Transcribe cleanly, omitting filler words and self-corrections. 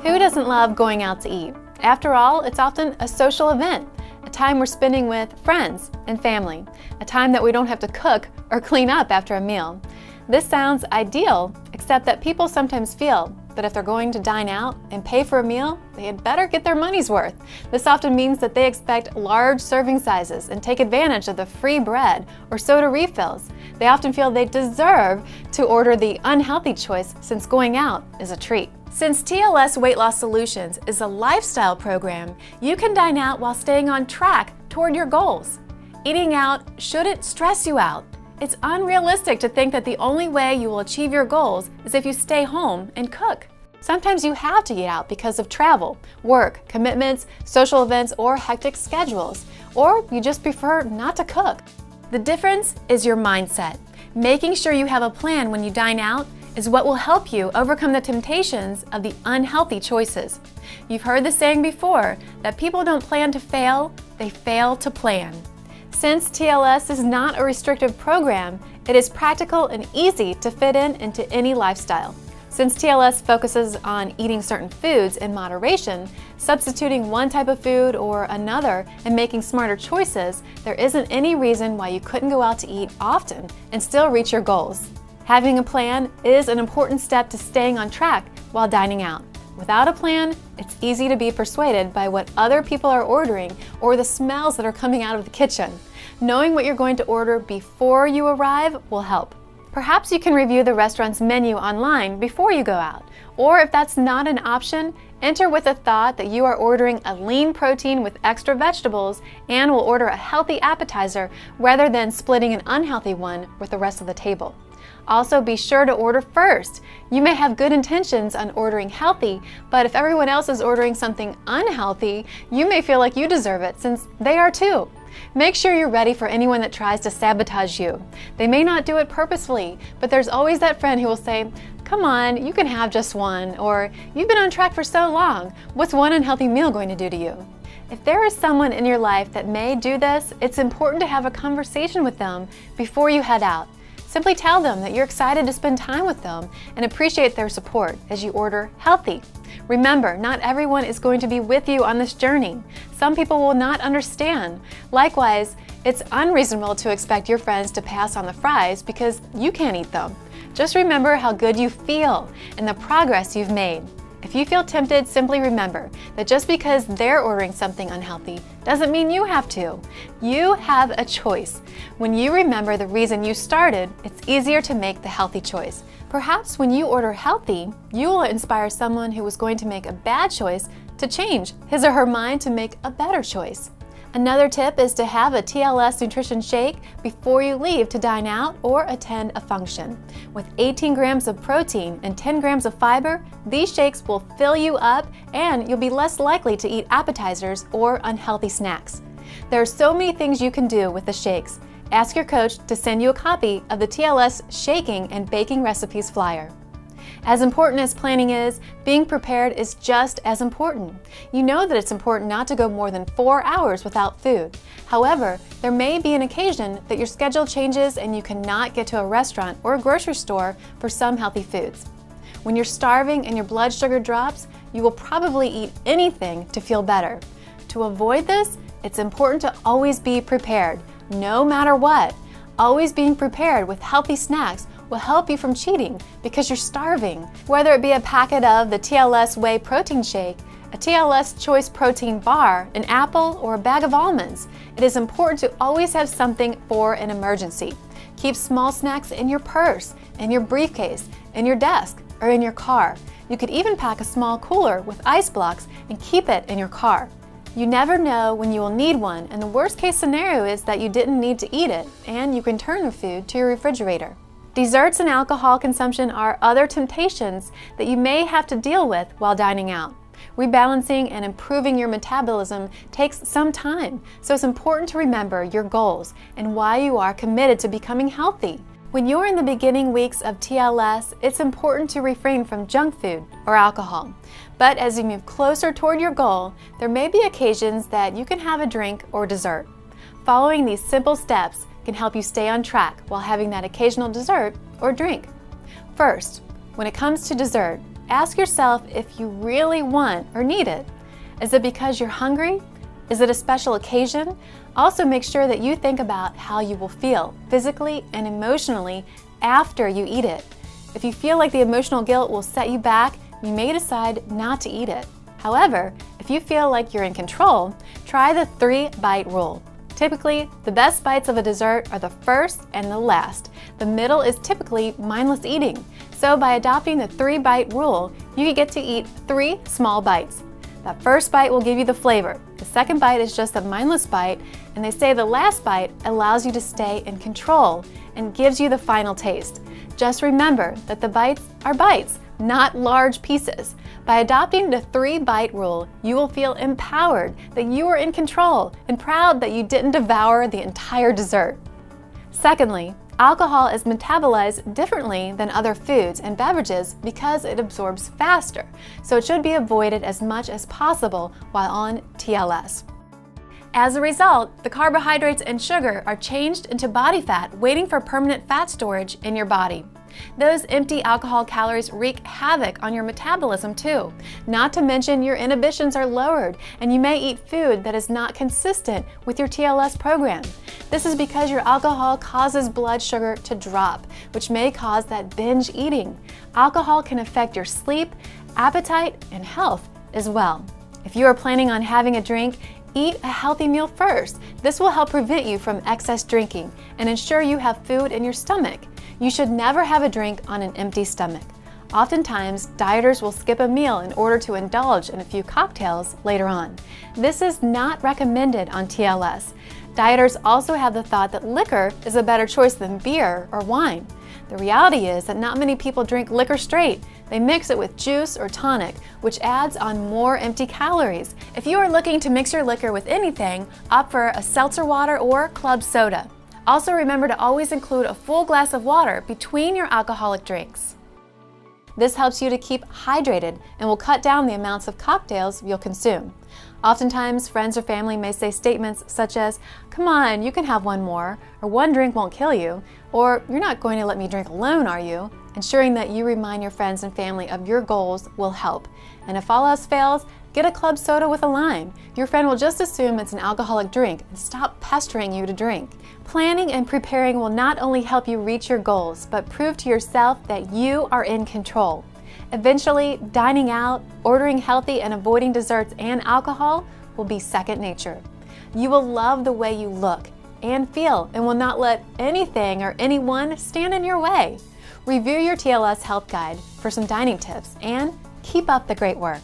Who doesn't love going out to eat? After all, it's often a social event, a time we're spending with friends and family, a time that we don't have to cook or clean up after a meal. This sounds ideal, except that people sometimes feel that if they're going to dine out and pay for a meal, they had better get their money's worth. This often means that they expect large serving sizes and take advantage of the free bread or soda refills. They often feel they deserve to order the unhealthy choice since going out is a treat. Since TLS Weight Loss Solutions is a lifestyle program, you can dine out while staying on track toward your goals. Eating out shouldn't stress you out. It's unrealistic to think that the only way you will achieve your goals is if you stay home and cook. Sometimes you have to eat out because of travel, work, commitments, social events, or hectic schedules, or you just prefer not to cook. The difference is your mindset. Making sure you have a plan when you dine out is what will help you overcome the temptations of the unhealthy choices. You've heard the saying before that people don't plan to fail, they fail to plan. Since TLS is not a restrictive program, it is practical and easy to fit into any lifestyle. Since TLS focuses on eating certain foods in moderation, substituting one type of food or another and making smarter choices, there isn't any reason why you couldn't go out to eat often and still reach your goals. Having a plan is an important step to staying on track while dining out. Without a plan, it's easy to be persuaded by what other people are ordering or the smells that are coming out of the kitchen. Knowing what you're going to order before you arrive will help. Perhaps you can review the restaurant's menu online before you go out. Or if that's not an option, enter with a thought that you are ordering a lean protein with extra vegetables and will order a healthy appetizer rather than splitting an unhealthy one with the rest of the table. Also, be sure to order first. You may have good intentions on ordering healthy, but if everyone else is ordering something unhealthy, you may feel like you deserve it since they are too. Make sure you're ready for anyone that tries to sabotage you. They may not do it purposefully, but there's always that friend who will say, "Come on, you can have just one," or "You've been on track for so long. What's one unhealthy meal going to do to you?" If there is someone in your life that may do this, it's important to have a conversation with them before you head out. Simply tell them that you're excited to spend time with them and appreciate their support as you order healthy. Remember, not everyone is going to be with you on this journey. Some people will not understand. Likewise, it's unreasonable to expect your friends to pass on the fries because you can't eat them. Just remember how good you feel and the progress you've made. If you feel tempted, simply remember that just because they're ordering something unhealthy doesn't mean you have to. You have a choice. When you remember the reason you started, it's easier to make the healthy choice. Perhaps when you order healthy, you will inspire someone who was going to make a bad choice to change his or her mind to make a better choice. Another tip is to have a TLS nutrition shake before you leave to dine out or attend a function. With 18 grams of protein and 10 grams of fiber, these shakes will fill you up and you'll be less likely to eat appetizers or unhealthy snacks. There are so many things you can do with the shakes. Ask your coach to send you a copy of the TLS shaking and baking recipes flyer. As important as planning is, being prepared is just as important. You know that it's important not to go more than 4 hours without food. However, there may be an occasion that your schedule changes and you cannot get to a restaurant or a grocery store for some healthy foods. When you're starving and your blood sugar drops, you will probably eat anything to feel better. To avoid this, it's important to always be prepared, no matter what. Always being prepared with healthy snacks will help you from cheating because you're starving. Whether it be a packet of the TLS Whey Protein Shake, a TLS Choice Protein Bar, an apple, or a bag of almonds, it is important to always have something for an emergency. Keep small snacks in your purse, in your briefcase, in your desk, or in your car. You could even pack a small cooler with ice blocks and keep it in your car. You never know when you will need one, and the worst case scenario is that you didn't need to eat it, and you can turn the food to your refrigerator. Desserts and alcohol consumption are other temptations that you may have to deal with while dining out. Rebalancing and improving your metabolism takes some time, so it's important to remember your goals and why you are committed to becoming healthy. When you're in the beginning weeks of TLS, it's important to refrain from junk food or alcohol. But as you move closer toward your goal, there may be occasions that you can have a drink or dessert. Following these simple steps can help you stay on track while having that occasional dessert or drink. First, when it comes to dessert, ask yourself if you really want or need it. Is it because you're hungry? Is it a special occasion? Also make sure that you think about how you will feel physically and emotionally after you eat it. If you feel like the emotional guilt will set you back, you may decide not to eat it. However, if you feel like you're in control, try the 3-bite rule. Typically, the best bites of a dessert are the first and the last. The middle is typically mindless eating. So by adopting the 3-bite rule, you can get to eat 3 small bites. That first bite will give you the flavor. The second bite is just a mindless bite, and they say the last bite allows you to stay in control and gives you the final taste. Just remember that the bites are bites, not large pieces. By adopting the 3-bite rule, you will feel empowered that you are in control and proud that you didn't devour the entire dessert. Secondly, alcohol is metabolized differently than other foods and beverages because it absorbs faster, so it should be avoided as much as possible while on TLS. As a result, the carbohydrates and sugar are changed into body fat, waiting for permanent fat storage in your body. Those empty alcohol calories wreak havoc on your metabolism too. Not to mention your inhibitions are lowered and you may eat food that is not consistent with your TLS program. This is because your alcohol causes blood sugar to drop, which may cause that binge eating. Alcohol can affect your sleep, appetite, and health as well. If you are planning on having a drink, eat a healthy meal first. This will help prevent you from excess drinking and ensure you have food in your stomach. You should never have a drink on an empty stomach. Oftentimes, dieters will skip a meal in order to indulge in a few cocktails later on. This is not recommended on TLS. Dieters also have the thought that liquor is a better choice than beer or wine. The reality is that not many people drink liquor straight. They mix it with juice or tonic, which adds on more empty calories. If you are looking to mix your liquor with anything, opt for a seltzer water or club soda. Also remember to always include a full glass of water between your alcoholic drinks. This helps you to keep hydrated and will cut down the amounts of cocktails you'll consume. Oftentimes, friends or family may say statements such as, "Come on, you can have one more," or "One drink won't kill you," or "You're not going to let me drink alone, are you?" Ensuring that you remind your friends and family of your goals will help. And if all else fails, get a club soda with a lime. Your friend will just assume it's an alcoholic drink and stop pestering you to drink. Planning and preparing will not only help you reach your goals, but prove to yourself that you are in control. Eventually, dining out, ordering healthy, and avoiding desserts and alcohol will be second nature. You will love the way you look and feel and will not let anything or anyone stand in your way. Review your TLS health guide for some dining tips and keep up the great work.